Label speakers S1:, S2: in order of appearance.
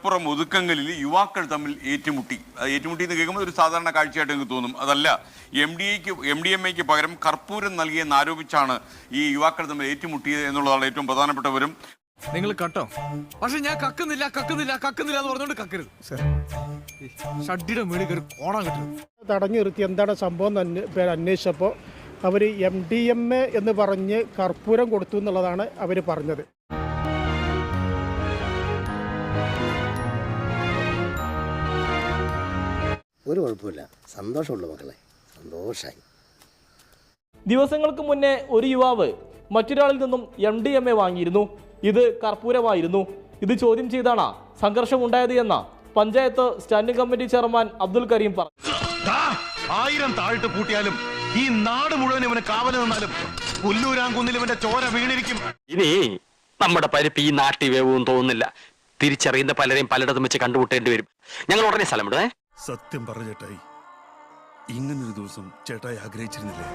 S1: മലപ്പുറം ഒതുക്കങ്ങളിൽ യുവാക്കൾ തമ്മിൽ ഏറ്റുമുട്ടി എന്ന് കേൾക്കുമ്പോൾ ഒരു സാധാരണ കാഴ്ചയായിട്ട് എനിക്ക് തോന്നും. അതല്ല, MDMA പകരം കർപ്പൂരം നൽകിയെന്ന് ആരോപിച്ചാണ് ഈ യുവാക്കൾ തമ്മിൽ ഏറ്റുമുട്ടിയത് എന്നുള്ളതാണ് ഏറ്റവും പ്രധാനപ്പെട്ടവരും.
S2: നിങ്ങൾ കട്ടോ, പക്ഷെ ഞാൻ കക്കുന്നില്ല എന്ന് പറഞ്ഞോണ്ട് കക്കരുത്. ഷഡ്ഡിയുടെ മേളിൽ കയറി കോണാൻ കിട്ടും.
S3: തടഞ്ഞു നിർത്തി എന്താണ് സംഭവം അന്വേഷിച്ചപ്പോൾ അവർ MDMA എന്ന് പറഞ്ഞ് കർപ്പൂരം കൊടുത്തു എന്നുള്ളതാണ് അവർ പറഞ്ഞത്.
S4: ഒരു കുഴപ്പമില്ല, സന്തോഷമുള്ളൂ മക്കളെ, സന്തോഷമായി.
S5: ദിവസങ്ങൾക്ക് മുന്നേ ഒരു യുവാവ് മറ്റൊരാളിൽ നിന്നും MDMA വാങ്ങിയിരുന്നു. ഇത് കർപ്പൂരമായിരുന്നു. ഇത് ചോദ്യം ചെയ്താണ് സംഘർഷമുണ്ടായത് എന്ന panchayat standing committee chairman Abdul Kareem പറഞ്ഞു.
S6: 1000 താഴിട്ട് പൂട്ടിയാലും ഈ നാട് മുഴുവൻ ഇവന് കാവല് നിന്നാലും പുല്ലൂരാങ്കുന്നിൽ ഇവന്റെ ചോര വീണിരിക്കും.
S7: ഇനി നമ്മുടെ പരിപ്പ് ഈ നാട്ടിൽ വേവും തോന്നുന്നില്ല. തിരിച്ചറിയുന്ന പലരെയും പലയിടത്തും വെച്ച് കണ്ടുമുട്ടേണ്ടി വരും. ഞങ്ങൾ ഉടനെ സ്ഥലം വിടുവേ.
S8: സത്യം പറഞ്ഞ ചേട്ടായി, ഇങ്ങനൊരു ദിവസം ചേട്ടായി ആഗ്രഹിച്ചിരുന്നില്ലേ?